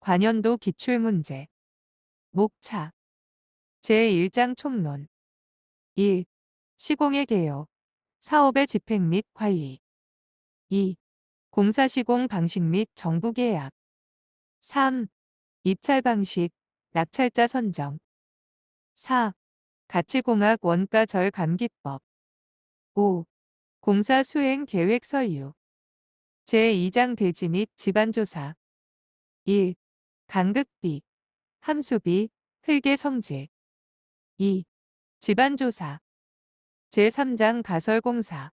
관연도 기출문제. 목차. 제1장 총론. 1. 시공의 개요. 사업의 집행 및 관리. 2. 공사 시공 방식 및 정부 계약. 3. 입찰 방식, 낙찰자 선정. 4. 가치공학 원가 절감 기법. 5. 공사 수행 계획 설유. 제2장 대지 및 집안조사. 1. 간극비, 함수비, 흙의 성질. 2. 집안조사. 제3장 가설공사.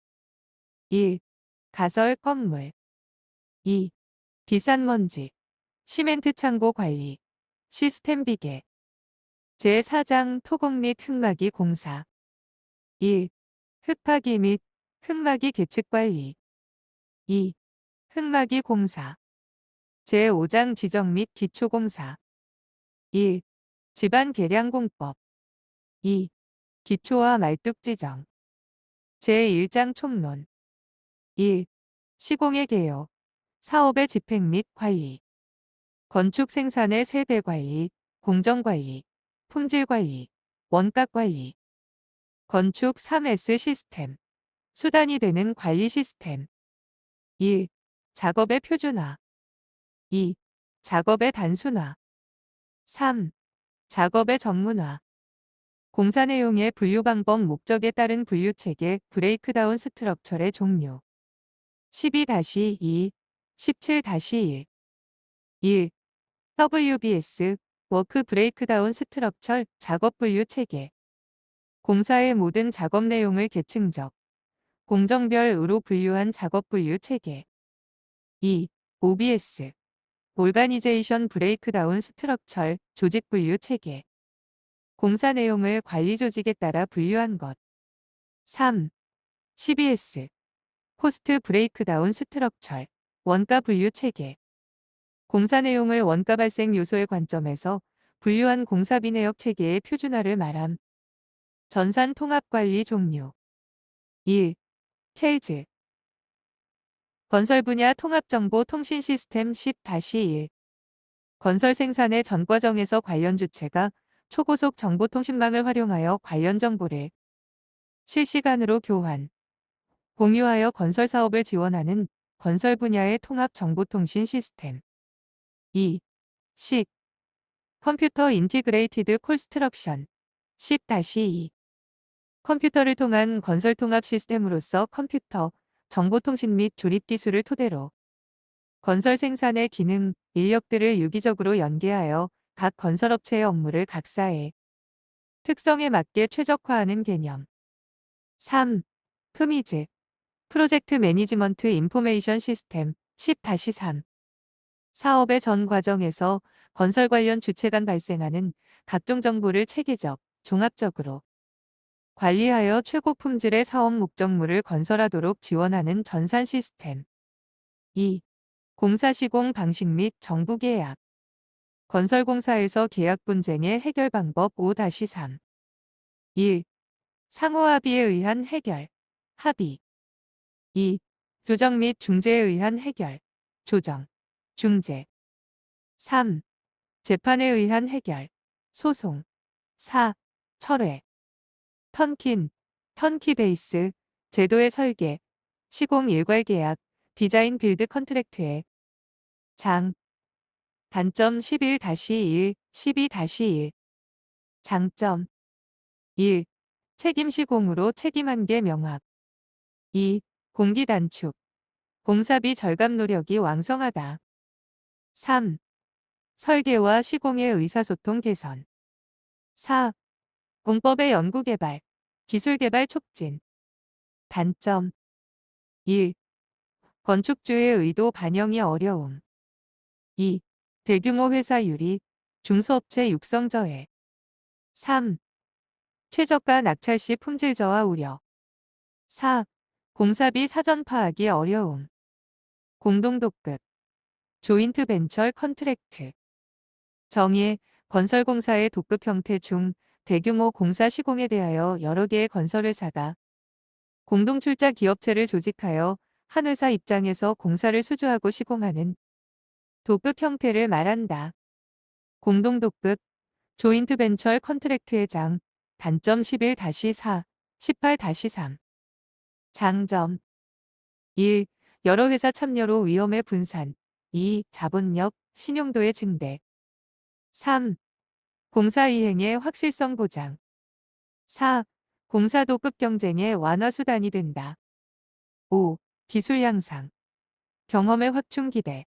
1. 가설 건물. 2. 비싼먼지, 시멘트 창고 관리, 시스템 비계. 제4장 토공 및 흙막이 공사. 1. 흙파기 및 흙막이 계측 관리. 2. 흙막이 공사. 제5장 지정 및 기초공사. 1. 집안 계량 공법. 2. 기초와 말뚝 지정. 제1장 총론. 1. 시공의 개요. 사업의 집행 및 관리. 건축 생산의 세대 관리, 공정 관리, 품질 관리, 원가 관리. 건축 3S 시스템. 수단이 되는 관리 시스템. 1. 작업의 표준화. 2. 작업의 단순화. 3. 작업의 전문화. 공사 내용의 분류 방법 목적에 따른 분류 체계 브레이크다운 스트럭처의 종류. 12-2, 17-1. 1. WBS 워크 브레이크다운 스트럭처 작업 분류 체계. 공사의 모든 작업 내용을 계층적, 공정별으로 분류한 작업 분류 체계. 2. OBS 올가니제이션 브레이크다운 스트럭처 조직 분류 체계. 공사 내용을 관리 조직에 따라 분류한 것. 3. CBS 코스트 브레이크다운 스트럭처 원가 분류 체계. 공사 내용을 원가 발생 요소의 관점에서 분류한 공사비 내역 체계의 표준화를 말함. 전산 통합 관리 종류. 1. 켈즈 건설 분야 통합정보 통신 시스템 10-1. 건설 생산의 전 과정에서 관련 주체가 초고속 정보통신망을 활용하여 관련 정보를 실시간으로 교환, 공유하여 건설 사업을 지원하는 건설 분야의 통합 정보통신 시스템. 2. 식 컴퓨터 인티그레이티드 콜스트럭션 10-2. 컴퓨터를 통한 건설 통합 시스템으로서 컴퓨터, 정보통신 및 조립 기술을 토대로 건설 생산의 기능, 인력들을 유기적으로 연계하여 각 건설업체의 업무를 각사의 특성에 맞게 최적화하는 개념. 3. 프미즈 프로젝트 매니지먼트 인포메이션 시스템 10-3. 사업의 전 과정에서 건설 관련 주체 간 발생하는 각종 정보를 체계적, 종합적으로 관리하여 최고 품질의 사업 목적물을 건설하도록 지원하는 전산 시스템. 2. 공사 시공 방식 및 정부 계약. 건설공사에서 계약 분쟁의 해결 방법 5-3. 1. 상호합의에 의한 해결, 합의. 2. 조정 및 중재에 의한 해결, 조정, 중재. 3. 재판에 의한 해결, 소송. 4. 철회. 턴킨, 턴키 베이스, 제도의 설계, 시공 일괄 계약, 디자인 빌드 컨트랙트의 장. 단점 11-1, 12-1. 장점 1. 책임 시공으로 책임 한계 명확. 2. 공기 단축. 공사비 절감 노력이 왕성하다. 3. 설계와 시공의 의사소통 개선. 4. 공법의 연구개발, 기술개발 촉진. 단점 1. 건축주의 의도 반영이 어려움. 2. 대규모 회사 유리, 중소업체 육성 저해. 3. 최저가 낙찰 시 품질 저하 우려. 4. 공사비 사전 파악이 어려움. 공동도급 조인트 벤처 컨트랙트. 정의 건설공사의 도급 형태 중 대규모 공사 시공에 대하여 여러 개의 건설회사가 공동출자 기업체를 조직하여 한 회사 입장에서 공사를 수주하고 시공하는 도급 형태를 말한다. 공동도급 조인트 벤처 컨트랙트의 장. 단점 11-4, 18-3. 장점 1. 여러 회사 참여로 위험의 분산. 2. 자본력, 신용도의 증대. 3. 공사 이행의 확실성 보장. 4. 공사 도급 경쟁의 완화 수단이 된다. 5. 기술 향상. 경험의 확충 기대.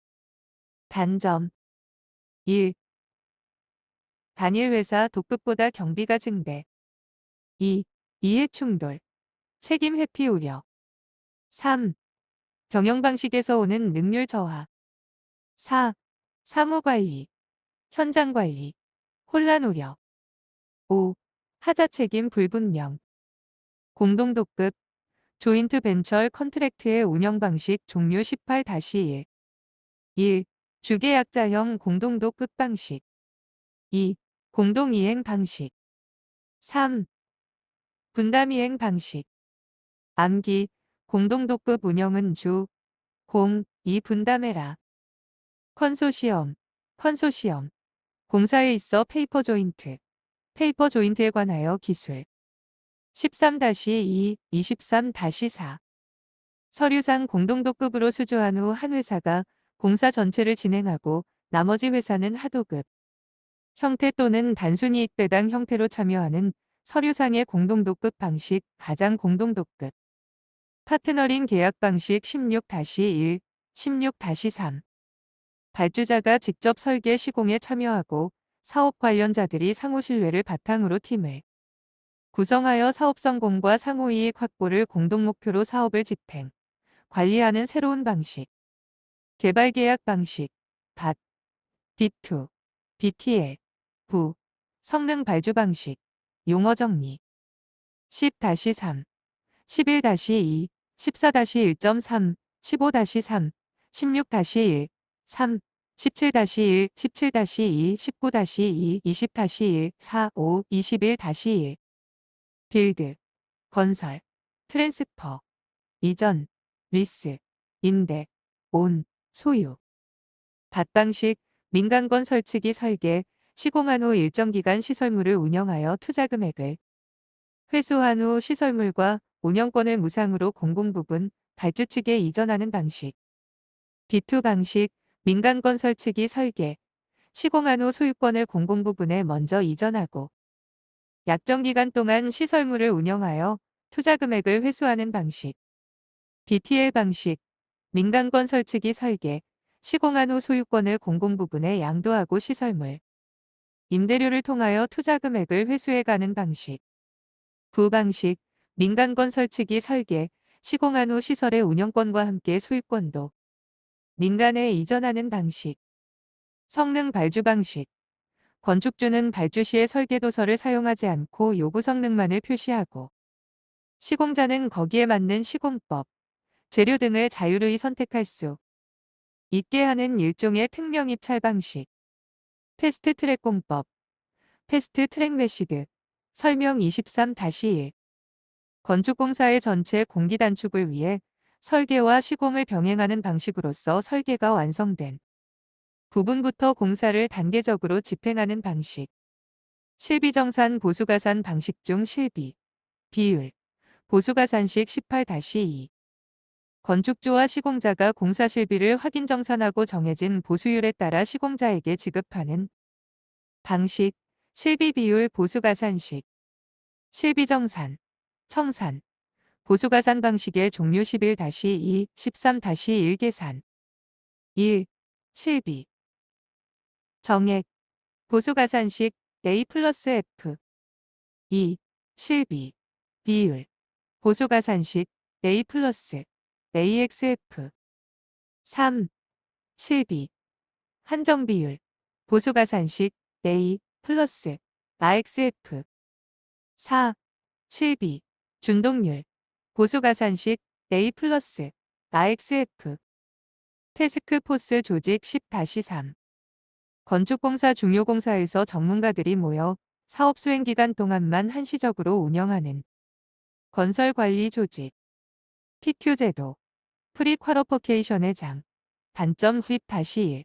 단점 1. 단일 회사 도급보다 경비가 증대. 2. 이해 충돌, 책임 회피 우려. 3. 경영 방식에서 오는 능률 저하. 4. 사무 관리, 현장 관리, 혼란 우려. 5. 하자 책임 불분명. 공동도급 조인트 벤처 컨트랙트의 운영 방식 종류 18-1. 1. 주계약자형 공동도급 방식. 2. 공동이행 방식. 3. 분담이행 방식. 암기, 공동도급 운영은 주, 공, 이 분담해라. 컨소시엄, 컨소시엄. 공사에 있어 페이퍼 조인트, 페이퍼 조인트에 관하여 기술. 13-2, 23-4. 서류상 공동도급으로 수주한 후 한 회사가 공사 전체를 진행하고 나머지 회사는 하도급 형태 또는 단순이익 배당 형태로 참여하는 서류상의 공동도급 방식, 가장 공동도급. 파트너링 계약 방식 16-1, 16-3. 발주자가 직접 설계 시공에 참여하고 사업 관련자들이 상호 신뢰를 바탕으로 팀을 구성하여 사업 성공과 상호이익 확보를 공동 목표로 사업을 집행, 관리하는 새로운 방식. 개발 계약 방식, 밭, B2, BTL, 부, 성능 발주 방식, 용어 정리. 10-3, 11-2, 14-1.3, 15-3, 16-1, 3, 17-1, 17-2, 19-2, 20-1, 4, 5, 21-1. 빌드, 건설, 트랜스퍼, 이전, 리스, 임대, 온, 소유. 밭방식, 민간건 설치기 설계, 시공한 후 일정 기간 시설물을 운영하여 투자 금액을 회수한 후 시설물과 운영권을 무상으로 공공부분, 발주 측에 이전하는 방식. B2 방식, 민간건 설치기 설계, 시공한 후 소유권을 공공부분에 먼저 이전하고 약정 기간 동안 시설물을 운영하여 투자 금액을 회수하는 방식. BTL 방식, 민간건 설치기 설계, 시공한 후 소유권을 공공부분에 양도하고 시설물, 임대료를 통하여 투자 금액을 회수해가는 방식. 부 방식, 민간건 설치기 설계, 시공한 후 시설의 운영권과 함께 소유권도 민간에 이전하는 방식. 성능 발주 방식, 건축주는 발주 시에 설계도서를 사용하지 않고 요구 성능만을 표시하고 시공자는 거기에 맞는 시공법, 재료 등을 자유로이 선택할 수 있게 하는 일종의 특명 입찰 방식. 패스트 트랙 공법, 패스트 트랙 메시드, 설명 23-1. 건축공사의 전체 공기 단축을 위해 설계와 시공을 병행하는 방식으로서 설계가 완성된 부분부터 공사를 단계적으로 집행하는 방식. 실비정산 보수가산 방식 중 실비, 비율, 보수가산식 18-2. 건축주와 시공자가 공사 실비를 확인 정산하고 정해진 보수율에 따라 시공자에게 지급하는 방식. 실비 비율 보수가산식. 실비정산, 청산, 보수가산 방식의 종류 11-2, 13-1 계산. 1. 실비 정액 보수가산식 A 플러스 F. 2. 실비 비율 보수가산식 A 플러스 AXF. 3. 실비 한정비율 보수가산식 A 플러스 AXF. 4. 실비 준동률 보수가산식 A 플러스 AXF. 태스크포스 조직 10-3. 건축공사 중요공사에서 전문가들이 모여 사업 수행 기간 동안만 한시적으로 운영하는 건설관리 조직. PQ 제도, 프리퀄리피케이션의 장. 단점 10-1.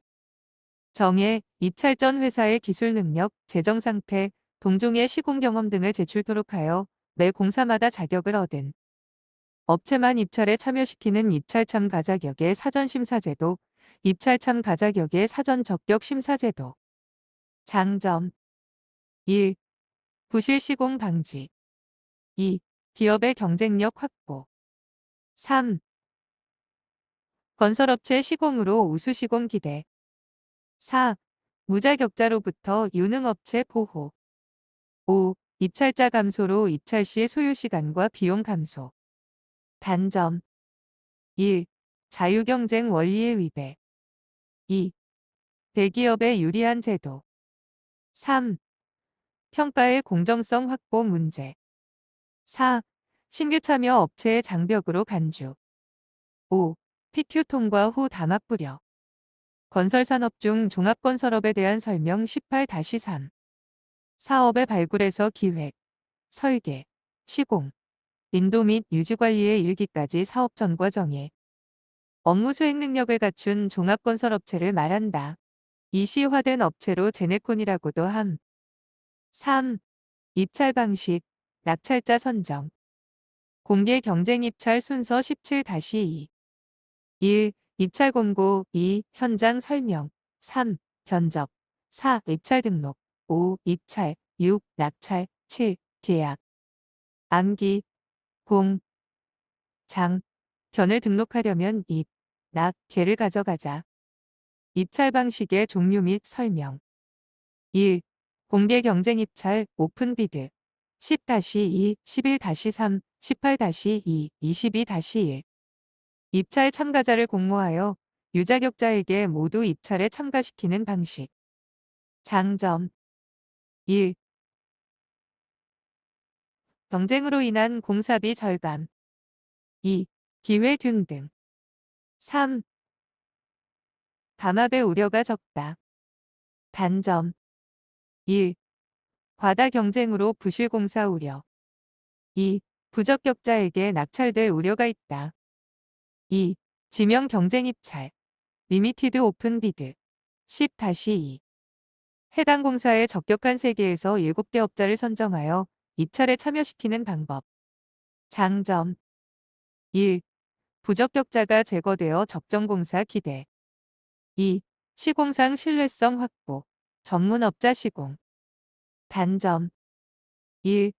정해, 입찰 전 회사의 기술 능력, 재정 상태, 동종의 시공 경험 등을 제출토록 하여 매 공사마다 자격을 얻은 업체만 입찰에 참여시키는 입찰 참가 자격의 사전 심사 제도, 입찰 참가 자격의 사전 적격 심사 제도. 장점 1. 부실 시공 방지 2. 기업의 경쟁력 확보 3. 건설업체 시공으로 우수 시공 기대 4. 무자격자로부터 유능업체 보호 5. 입찰자 감소로 입찰 시 소요 시간과 비용 감소. 단점 1. 자유경쟁 원리의 위배 2. 대기업에 유리한 제도 3. 평가의 공정성 확보 문제 4. 신규 참여 업체의 장벽으로 간주 5. PQ 통과 후 담합 불여 건설산업 중 종합건설업에 대한 설명 18-3 사업의 발굴에서 기획, 설계, 시공, 인도 및 유지관리의 일기까지 사업 전과 정해 업무 수행 능력을 갖춘 종합건설업체를 말한다. 이시화된 업체로 제네콘이라고도 함. 3. 입찰 방식, 낙찰자 선정. 공개 경쟁 입찰 순서 17-2. 1. 입찰 공고 2. 현장 설명 3. 견적 4. 입찰 등록 5. 입찰 6. 낙찰 7. 계약 암기 공, 장, 견을 등록하려면 입, 낙, 계를 가져가자. 입찰 방식의 종류 및 설명 1. 공개 경쟁 입찰 오픈 비드 10-2, 11-3, 18-2, 22-1 입찰 참가자를 공모하여 유자격자에게 모두 입찰에 참가시키는 방식. 장점 1. 경쟁으로 인한 공사비 절감 2. 기회 균등 3. 담합의 우려가 적다. 단점 1. 과다 경쟁으로 부실 공사 우려 2. 부적격자에게 낙찰될 우려가 있다. 2. 지명 경쟁 입찰 리미티드 오픈 비드 10-2 해당 공사에 적격한 3개에서 7개 업자를 선정하여 입찰에 참여시키는 방법. 장점 1. 부적격자가 제거되어 적정공사 기대 2. 시공상 신뢰성 확보 전문업자 시공 단점 1.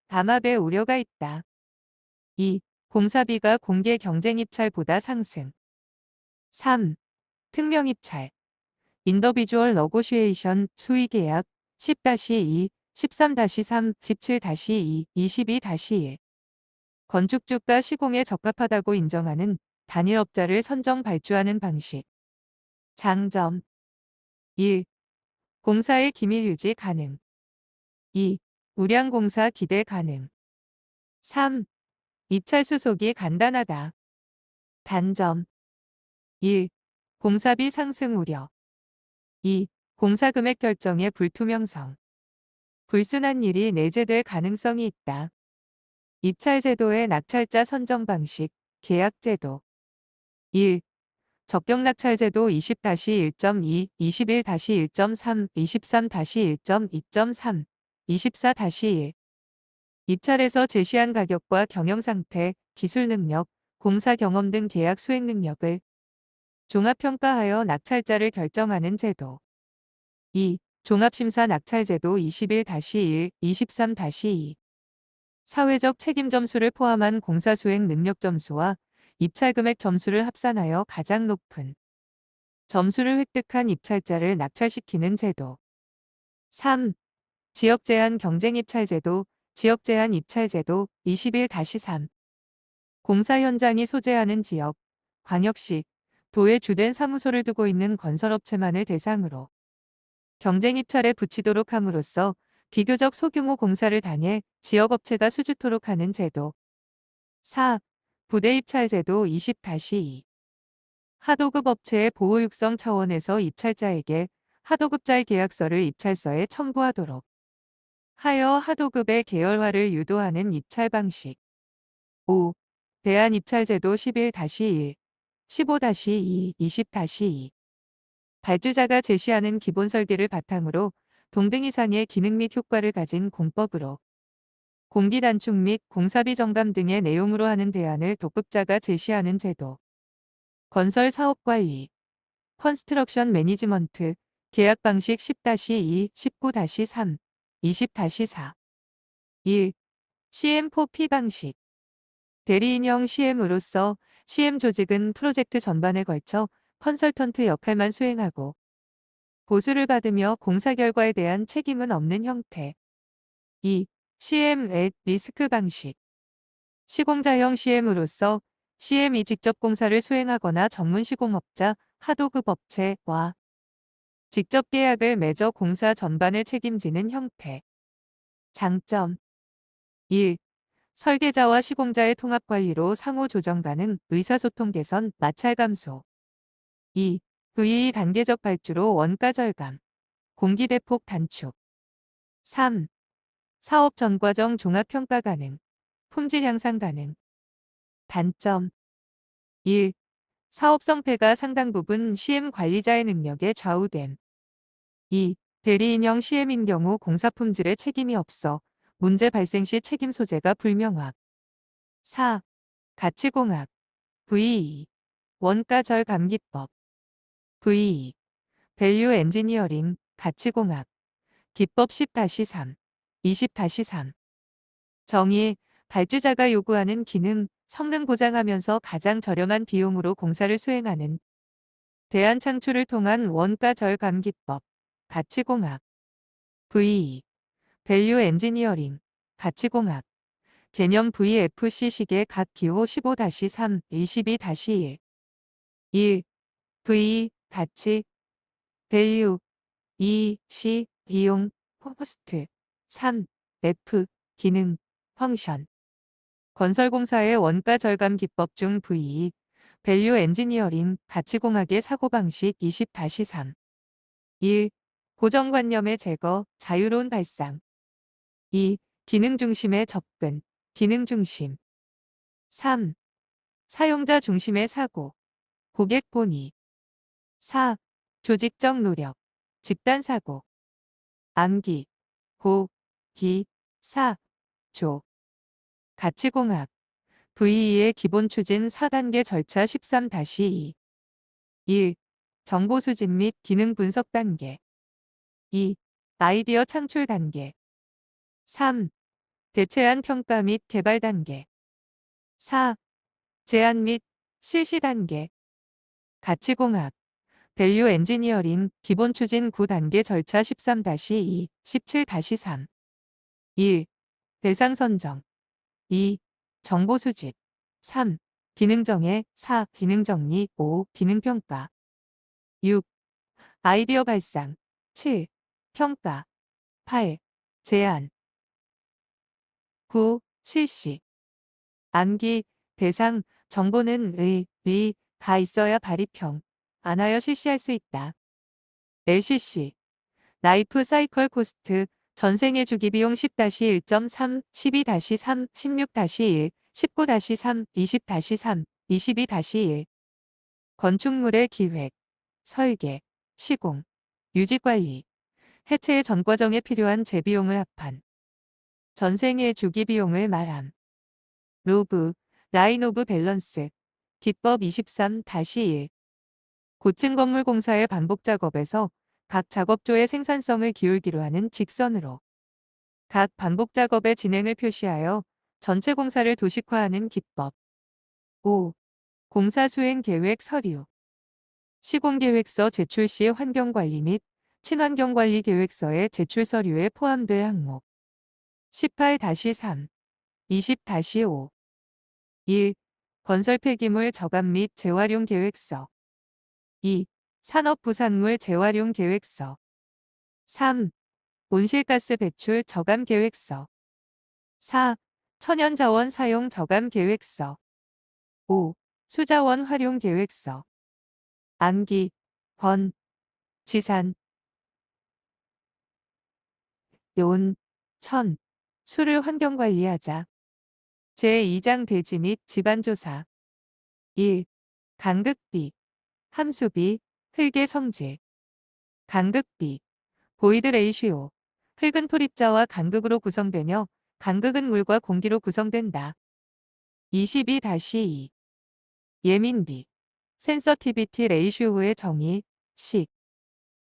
담합의 우려가 있다. 2. 공사비가 공개 경쟁 입찰보다 상승 3. 특명 입찰 인더비주얼 너고시에이션 수의 계약 10-2, 13-3, 17-2, 22-1 건축주가 시공에 적합하다고 인정하는 단일업자를 선정 발주하는 방식. 장점 1. 공사의 기밀 유지 가능 2. 우량 공사 기대 가능 3. 입찰 수속이 간단하다. 단점 1. 공사비 상승 우려 2. 공사 금액 결정의 불투명성 불순한 일이 내재될 가능성이 있다. 입찰 제도의 낙찰자 선정 방식, 계약 제도 1. 적격 낙찰 제도 20-1.2, 21-1.3, 23-1.2.3, 24-1 입찰에서 제시한 가격과 경영 상태, 기술 능력, 공사 경험 등 계약 수행 능력을 종합평가하여 낙찰자를 결정하는 제도 2. 종합심사 낙찰제도 21-1, 23-2 사회적 책임 점수를 포함한 공사 수행 능력 점수와 입찰 금액 점수를 합산하여 가장 높은 점수를 획득한 입찰자를 낙찰시키는 제도 3. 지역 제한 경쟁 입찰 제도, 지역 제한 입찰 제도 21-3 공사 현장이 소재하는 지역, 광역시, 도에 주된 사무소를 두고 있는 건설업체만을 대상으로 경쟁 입찰에 붙이도록 함으로써 비교적 소규모 공사를 당해 지역업체가 수주토록 하는 제도 4. 부대 입찰 제도 20-2 하도급 업체의 보호 육성 차원에서 입찰자에게 하도급자의 계약서를 입찰서에 첨부하도록 하여 하도급의 계열화를 유도하는 입찰 방식 5. 대안 입찰 제도 11-1, 15-2, 20-2 발주자가 제시하는 기본 설계를 바탕으로 동등 이상의 기능 및 효과를 가진 공법으로 공기 단축 및 공사비 정감 등의 내용으로 하는 대안을 독급자가 제시하는 제도. 건설 사업 관리, 컨스트럭션 매니지먼트, 계약 방식 10-2, 19-3, 20-4. 1. CM4P 방식. 대리인형 CM으로서 CM 조직은 프로젝트 전반에 걸쳐 컨설턴트 역할만 수행하고 보수를 받으며 공사 결과에 대한 책임은 없는 형태. 2. CM 앳 리스크 방식. 시공자형 CM으로서 CM이 직접 공사를 수행하거나 전문 시공업자, 하도급 업체와 직접 계약을 맺어 공사 전반을 책임지는 형태. 장점. 1. 설계자와 시공자의 통합 관리로 상호 조정 가능, 의사소통 개선, 마찰 감소. 2. VE 단계적 발주로 원가 절감, 공기 대폭 단축. 3. 사업 전 과정 종합 평가 가능, 품질 향상 가능. 단점. 1. 사업 성패가 상당 부분 CM 관리자의 능력에 좌우됨. 2. 대리인형 CM인 경우 공사 품질에 책임이 없어 문제 발생 시 책임 소재가 불명확. 4. 가치공학, VE, 원가 절감 기법. VE, 밸류 엔지니어링, 가치공학, 기법 10-3, 20-3. 정의, 발주자가 요구하는 기능, 성능 보장하면서 가장 저렴한 비용으로 공사를 수행하는 대안 창출을 통한 원가 절감 기법, 가치공학. VE, 밸류 엔지니어링, 가치공학, 개념 VFC식의 각 기호 15-3, 22-1. 1. V, 가치, 밸류. 2. C, 비용, 코스트. 3. F, 기능, 펑션. 건설공사의 원가 절감 기법 중 V, 밸류 엔지니어링, 가치공학의 사고방식 20-3. 1. 고정관념의 제거, 자유로운 발상. 2. 기능 중심의 접근, 기능 중심. 3. 사용자 중심의 사고, 고객 본의. 4. 조직적 노력, 집단 사고. 암기, 고, 기, 사, 조. 가치공학, VE의 기본 추진 4단계 절차 13-2. 1. 정보 수집 및 기능 분석 단계. 2. 아이디어 창출 단계. 3. 대체안 평가 및 개발 단계. 4. 제안 및 실시 단계. 가치공학, 밸류 엔지니어링, 기본 추진 9단계 절차 13-2, 17-3. 1. 대상 선정. 2. 정보 수집. 3. 기능 정해. 4. 기능 정리. 5. 기능 평가. 6. 아이디어 발상. 7. 평가. 8. 제안. 9. 실시. 암기, 대상, 정보는 가 있어야 발휘평, 안 하여 실시할 수 있다. LCC, 라이프 사이클 코스트, 전생의 주기비용 10-1.3, 12-3, 16-1, 19-3, 20-3, 22-1. 건축물의 기획, 설계, 시공, 유지관리, 해체의 전 과정에 필요한 재비용을 합한 전생의 주기비용을 말함. 로브, 라인 오브 밸런스, 기법 23-1. 고층 건물 공사의 반복 작업에서 각 작업조의 생산성을 기울기로 하는 직선으로 각 반복 작업의 진행을 표시하여 전체 공사를 도식화하는 기법. 5. 공사 수행 계획 서류. 시공계획서 제출 시 환경관리 및 친환경관리 계획서의 제출 서류에 포함될 항목. 18-3, 20-5. 1. 건설 폐기물 저감 및 재활용 계획서. 2. 산업 부산물 재활용 계획서. 3. 온실가스 배출 저감 계획서. 4. 천연자원 사용 저감 계획서. 5. 수자원 활용 계획서. 암기, 건, 지산, 온, 천, 수를 환경관리하자. 제2장 대지 및 지반조사. 1. 간극비, 함수비, 흙의 성질. 간극비, 보이드 레이시오. 흙은 토립자와 간극으로 구성되며 간극은 물과 공기로 구성된다. 22-2. 예민비, 센서티비티 레이시오의 정의, 식.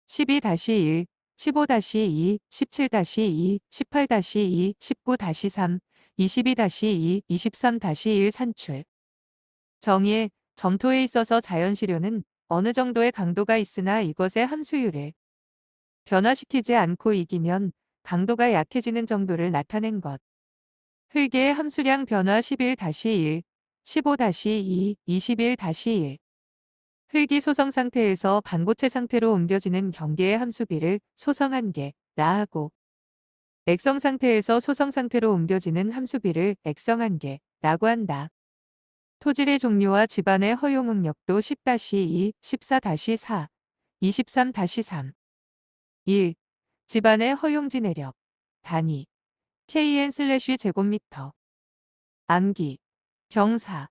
12-1, 15-2, 17-2, 18-2, 19-3, 22-2, 23-1 산출. 정의의 점토에 있어서 자연시료는 어느 정도의 강도가 있으나 이것의 함수율을 변화시키지 않고 이기면 강도가 약해지는 정도를 나타낸 것. 흙의 함수량 변화 11-1, 15-2, 21-1. 흙이 소성 상태에서 반고체 상태로 옮겨지는 경계의 함수비를 소성한계라 하고 액성 상태에서 소성 상태로 옮겨지는 함수비를 액성한계라고 한다. 토질의 종류와 집안의 허용 응력도 10-2, 14-4, 23-3. 1. 집안의 허용지 내력. 단위. kn/제곱미터. 암기. 경사.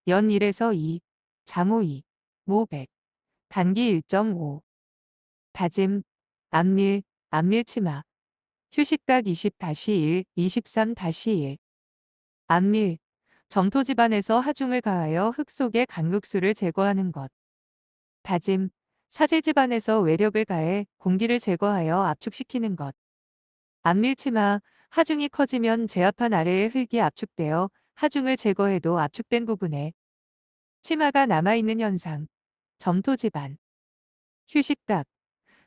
연 1에서 2. 잠호 2. 모 100. 단기 1.5. 다짐. 안밀. 안밀치마. 휴식각 20-1, 23-1. 안밀. 점토 집안에서 하중을 가하여 흙 속의 간극수를 제거하는 것. 다짐. 사질 집안에서 외력을 가해 공기를 제거하여 압축시키는 것. 안밀치마. 하중이 커지면 제압판 아래의 흙이 압축되어 하중을 제거해도 압축된 부분에 치마가 남아있는 현상. 점토 집안. 휴식각.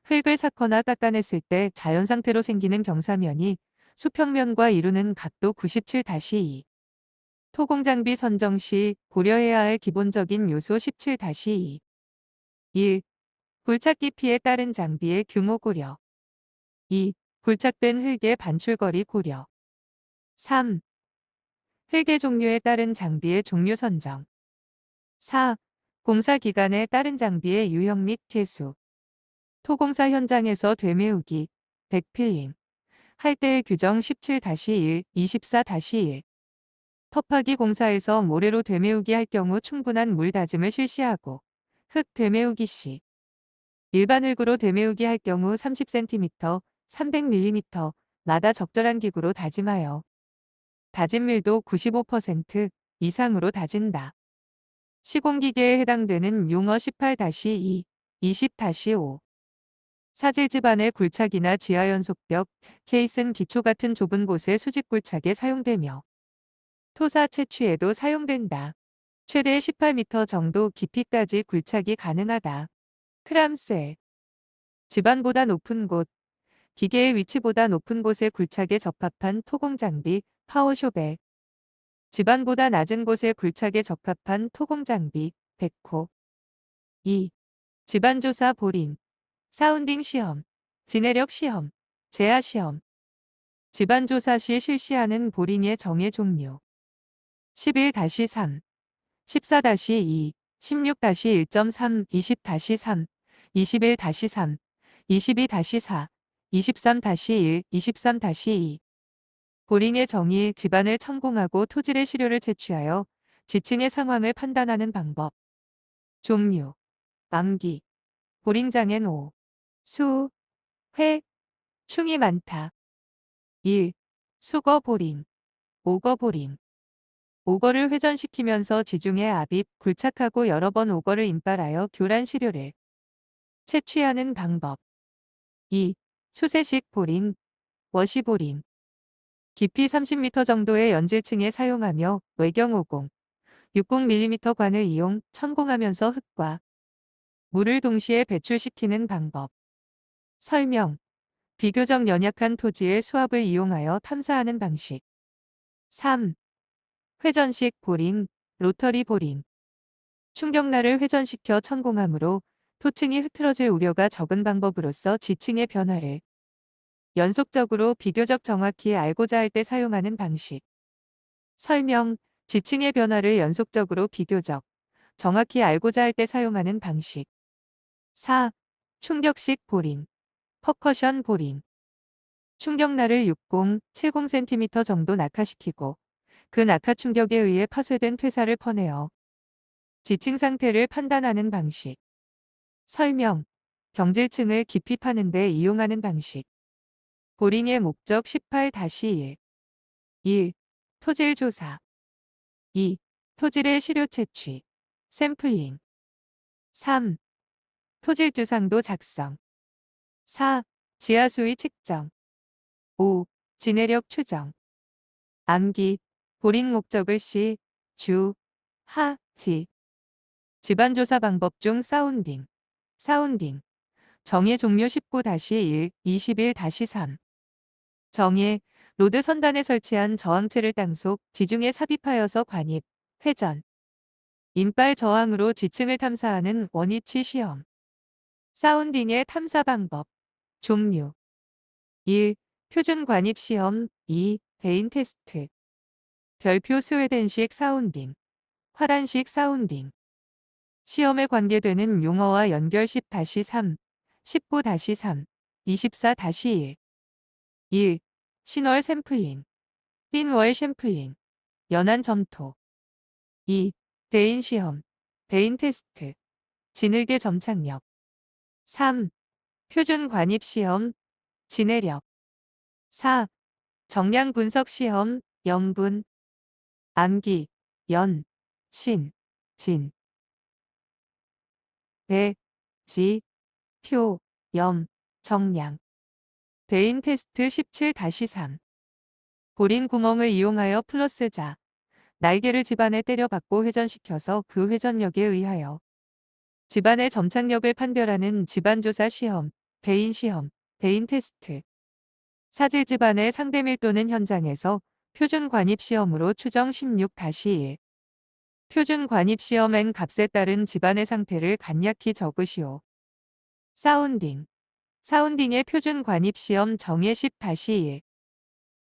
흙을 삭거나 깎아냈을 때 자연상태로 생기는 경사면이 수평면과 이루는 각도 97-2. 토공장비 선정 시 고려해야 할 기본적인 요소 17-2. 1. 굴착 깊이에 따른 장비의 규모 고려. 2. 굴착된 흙의 반출거리 고려. 3. 흙의 종류에 따른 장비의 종류 선정. 4. 공사 기간에 따른 장비의 유형 및 개수. 토공사 현장에서 되메우기, 백필링. 할 때의 규정 17-1, 24-1. 터파기 공사에서 모래로 되메우기 할 경우 충분한 물 다짐을 실시하고 흙 되메우기 시 일반 흙으로 되메우기 할 경우 30cm, 300mm 마다 적절한 기구로 다짐하여 다짐밀도 95% 이상으로 다진다. 시공기계에 해당되는 용어 18-2, 20-5. 사질 집안의 굴착이나 지하연속벽, 케이슨 기초 같은 좁은 곳의 수직 굴착에 사용되며 토사 채취에도 사용된다. 최대 18m 정도 깊이까지 굴착이 가능하다. 크람쇠. 집안보다 높은 곳, 기계의 위치보다 높은 곳의 굴착에 적합한 토공 장비, 파워쇼벨. 집안보다 낮은 곳의 굴착에 적합한 토공 장비, 백호. 2. 집안조사 보링. 사운딩 시험, 지내력 시험, 재하 시험. 집안조사 시 실시하는 보링의 정의 종류. 11-3, 14-2, 16-1.3, 20-3, 21-3, 22-4, 23-1, 23-2. 보링의 정의, 집안을 천공하고 토질의 시료를 채취하여 지층의 상황을 판단하는 방법. 종류. 암기. 보링장엔 오. 수, 회, 충이 많다. 1. 수거 보링. 오거 보링. 오거를 회전시키면서 지중해 압입, 굴착하고 여러 번 오거를 인발하여 교란 시료를 채취하는 방법. 2. 수세식 보링. 워시 보링. 깊이 30m 정도의 연질층에 사용하며 외경 50, 60mm 관을 이용 천공하면서 흙과 물을 동시에 배출시키는 방법. 설명. 비교적 연약한 토지의 수압을 이용하여 탐사하는 방식. 3. 회전식 보링, 로터리 보링. 충격날을 회전시켜 천공함으로 토층이 흐트러질 우려가 적은 방법으로서 지층의 변화를 연속적으로 비교적 정확히 알고자 할 때 사용하는 방식. 설명. 지층의 변화를 연속적으로 비교적 정확히 알고자 할 때 사용하는 방식. 4. 충격식 보링, 퍼커션 보링. 충격날을 60, 70cm 정도 낙하시키고 그 낙하 충격에 의해 파쇄된 퇴사를 퍼내어 지층 상태를 판단하는 방식. 설명. 경질층을 깊이 파는 데 이용하는 방식. 보링의 목적 18-1. 1. 토질 조사. 2. 토질의 시료 채취, 샘플링. 3. 토질 주상도 작성. 4. 지하 수위 측정. 5. 진해력 추정. 암기, 보링 목적을 시, 주, 하, 지. 집안조사 방법 중 사운딩. 사운딩. 정예 종료 19-1, 21-3. 정예, 로드 선단에 설치한 저항체를 땅속, 지중해 삽입하여서 관입, 회전. 인발 저항으로 지층을 탐사하는 원위치 시험. 사운딩의 탐사 방법. 종류. 1. 표준 관입 시험. 2. 베인 테스트. 별표 스웨덴식 사운딩. 화란식 사운딩. 시험에 관계되는 용어와 연결 10-3, 19-3, 24-1. 1. 신월 샘플링. 띵월 샘플링. 연안 점토. 2. 대인 시험. 대인 테스트. 진흙의 점착력. 3. 표준 관입 시험. 진해력. 4. 정량 분석 시험. 염분. 암기. 연. 신. 진. 배. 지. 표. 염. 정량. 대인 테스트 17-3. 보린 구멍을 이용하여 플러스자. 날개를 집안에 때려박고 회전시켜서 그 회전력에 의하여 집안의 점착력을 판별하는 집안조사 시험, 베인 시험, 베인 테스트. 사질 집안의 상대 밀도는 현장에서 표준 관입 시험으로 추정 16-1. 표준 관입 시험 N 값에 따른 집안의 상태를 간략히 적으시오. 사운딩. 사운딩의 표준 관입 시험 정예 10-1.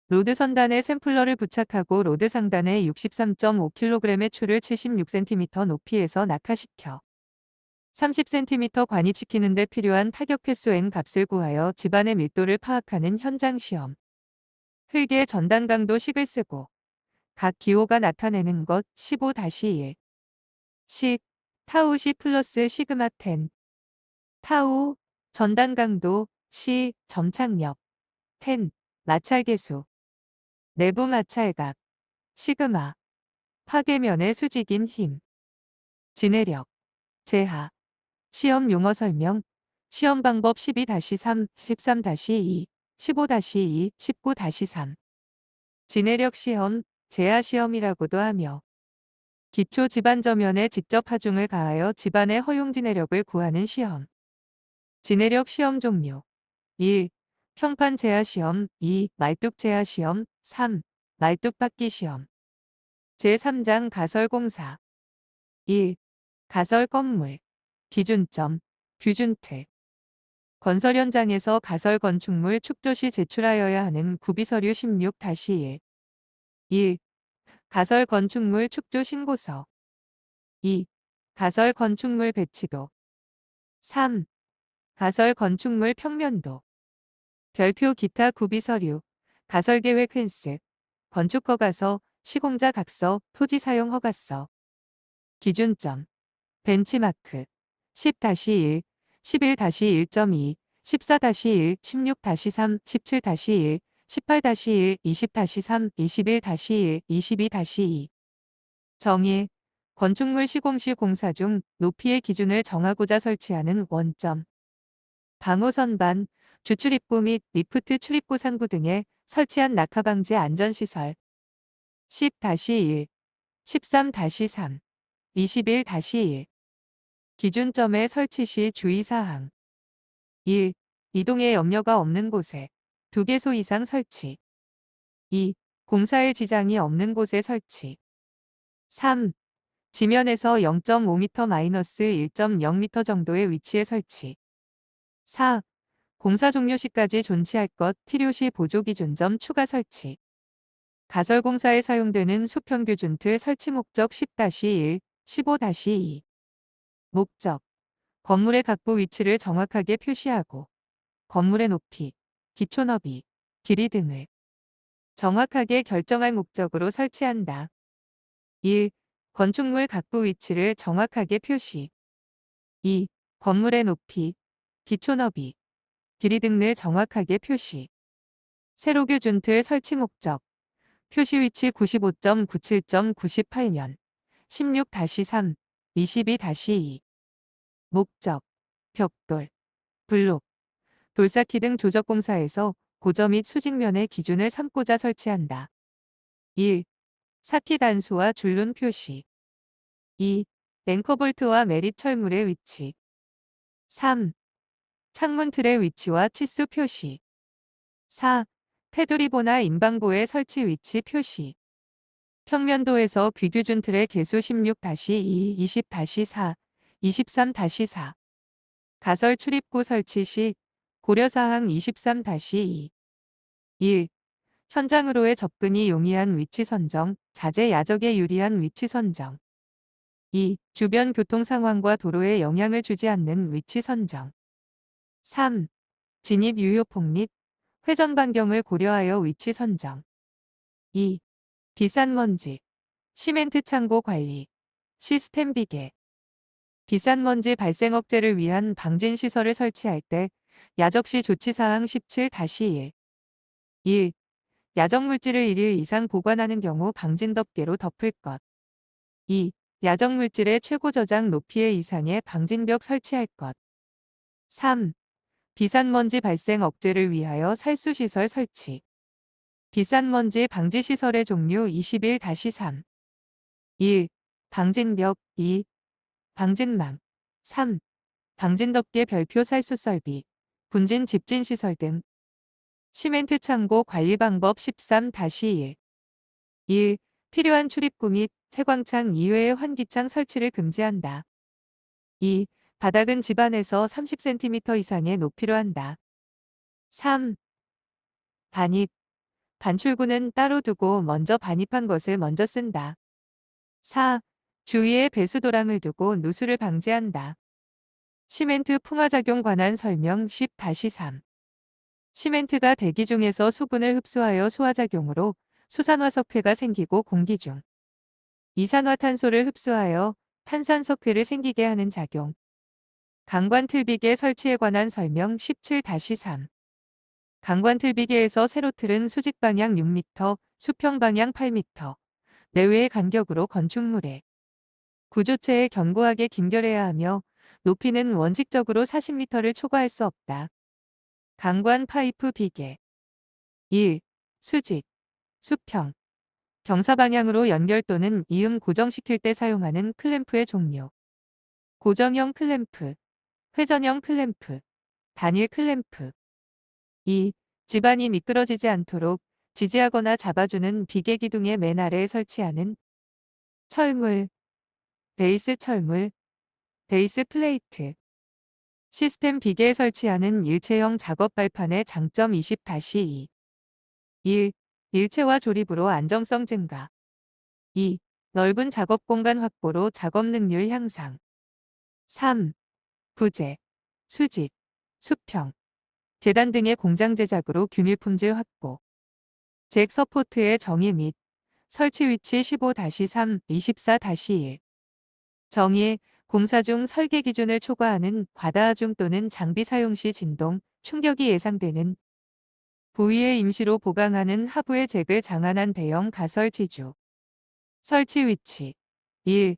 로드 선단에 샘플러를 부착하고 로드 상단에 63.5kg의 추를 76cm 높이에서 낙하시켜 30cm 관입시키는 데 필요한 타격 횟수 N 값을 구하여 집안의 밀도를 파악하는 현장 시험. 흙의 전단 강도 식을 쓰고 각 기호가 나타내는 것 15-1. 식, 타우 시 플러스 시그마 10. 타우, 전단 강도, 시, 점착력, 10, 마찰계수. 내부 마찰각, 시그마, 파괴면의 수직인 힘. 진해력, 제하. 시험 용어 설명, 시험 방법 12-3, 13-2, 15-2, 19-3. 진해력 시험, 제하 시험이라고도 하며 기초 집안 저면에 직접 하중을 가하여 집안의 허용 진해력을 구하는 시험. 진해력 시험 종류. 1. 평판 제하 시험. 2. 말뚝 제하 시험. 3. 말뚝 받기 시험. 제3장 가설공사. 1. 가설 건물. 기준점, 규준틀. 건설 현장에서 가설 건축물 축조 시 제출하여야 하는 구비서류 16-1. 1. 가설 건축물 축조 신고서. 2. 가설 건축물 배치도. 3. 가설 건축물 평면도. 별표 기타 구비서류, 가설계획 펜스, 건축허가서, 시공자 각서, 토지 사용 허가서. 기준점, 벤치마크, 10-1, 11-1.2, 14-1, 16-3, 17-1, 18-1, 20-3, 21-1, 22-2. 정의, 건축물 시공 시 공사 중 높이의 기준을 정하고자 설치하는 원점. 방호선반, 주출입구 및 리프트 출입구 상부 등에 설치한 낙하방지 안전시설. 10-1, 13-3, 21-1. 기준점의 설치 시 주의사항. 1. 이동에 염려가 없는 곳에 2개소 이상 설치. 2. 공사에 지장이 없는 곳에 설치. 3. 지면에서 0.5m-1.0m 정도의 위치에 설치. 4. 공사 종료 시까지 존치할 것, 필요시 보조기준점 추가 설치. 가설공사에 사용되는 수평규준틀 설치 목적 10-1, 15-2. 목적. 건물의 각부 위치를 정확하게 표시하고 건물의 높이, 기초 너비, 길이 등을 정확하게 결정할 목적으로 설치한다. 1. 건축물 각부 위치를 정확하게 표시. 2. 건물의 높이, 기초너비, 길이 등을 정확하게 표시. 세로 규준틀 설치 목적. 표시 위치 95.97.98년 16-3 22-2 목적 벽돌, 블록, 돌쌓기 등 조적공사에서 고저 및 수직면의 기준을 삼고자 설치한다. 1. 쌓기 단수와 줄눈 표시. 2. 앵커볼트와 매립 철물의 위치. 3. 창문 틀의 위치와 치수 표시. 4. 테두리보나 인방보의 설치 위치 표시. 평면도에서 비규준 틀의 개수 16-2, 20-4, 23-4. 가설 출입구 설치 시 고려사항 23-2. 1. 현장으로의 접근이 용이한 위치 선정, 자재 야적에 유리한 위치 선정. 2. 주변 교통 상황과 도로에 영향을 주지 않는 위치 선정. 3. 진입 유효폭 및 회전 반경을 고려하여 위치 선정. 2. 비싼 먼지, 시멘트 창고 관리, 시스템 비계. 비싼 먼지 발생 억제를 위한 방진 시설을 설치할 때 야적시 조치사항 17-1. 1. 야적 물질을 1일 이상 보관하는 경우 방진 덮개로 덮을 것. 2. 야적 물질의 최고 저장 높이의 이상의 방진벽 설치할 것. 3. 비산먼지 발생 억제를 위하여 살수시설 설치. 비산먼지 방지시설의 종류 21-3. 1. 방진벽. 2. 방진망. 3. 방진덮개 별표 살수 설비, 분진 집진시설 등. 시멘트 창고 관리 방법 13-1. 1. 필요한 출입구 및 태광창 이외의 환기창 설치를 금지한다. 2. 바닥은 집안에서 30cm 이상의 높이로 한다. 3. 반입. 반출구는 따로 두고 먼저 반입한 것을 먼저 쓴다. 4. 주위에 배수도랑을 두고 누수를 방지한다. 시멘트 풍화작용 관한 설명 10-3. 시멘트가 대기 중에서 수분을 흡수하여 수화작용으로 수산화석회가 생기고 공기 중 이산화탄소를 흡수하여 탄산석회를 생기게 하는 작용. 강관틀비계 설치에 관한 설명 17-3. 강관틀비계에서 세로 틀은 수직방향 6m, 수평방향 8m 내외의 간격으로 건축물에 구조체에 견고하게 긴결해야 하며 높이는 원칙적으로 40m를 초과할 수 없다. 강관 파이프 비계. 1. 수직, 수평, 경사방향으로 연결 또는 이음 고정시킬 때 사용하는 클램프의 종류. 고정형 클램프, 회전형 클램프, 단일 클램프. 2. 집안이 미끄러지지 않도록 지지하거나 잡아주는 비계 기둥의 맨 아래에 설치하는 철물, 베이스 철물, 베이스 플레이트. 시스템 비계에 설치하는 일체형 작업 발판의 장점 20-2. 1. 일체화 조립으로 안정성 증가. 2. 넓은 작업 공간 확보로 작업 능률 향상. 3. 부재, 수직, 수평, 계단 등의 공장 제작으로 균일 품질 확보. 잭 서포트의 정의 및 설치 위치 15-3, 24-1. 정의, 공사 중 설계 기준을 초과하는 과다하중 또는 장비 사용 시 진동, 충격이 예상되는 부위에 임시로 보강하는 하부의 잭을 장안한 대형 가설 지주. 설치 위치 1.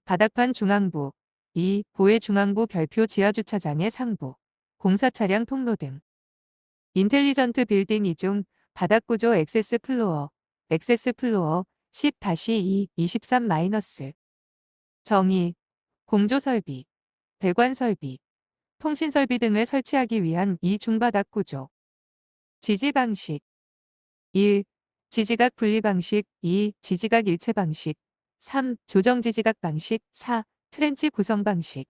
바닥판 중앙부. 2. 보의 중앙부 별표 지하주차장의 상부, 공사 차량 통로 등. 인텔리전트 빌딩 2중 바닥구조 액세스 플로어 10-2, 23-. 정의, 공조설비, 배관설비, 통신설비 등을 설치하기 위한 이중바닥 구조. 지지 방식 1. 지지각 분리 방식. 2. 지지각 일체 방식. 3. 조정 지지각 방식. 4. 트렌치 구성 방식.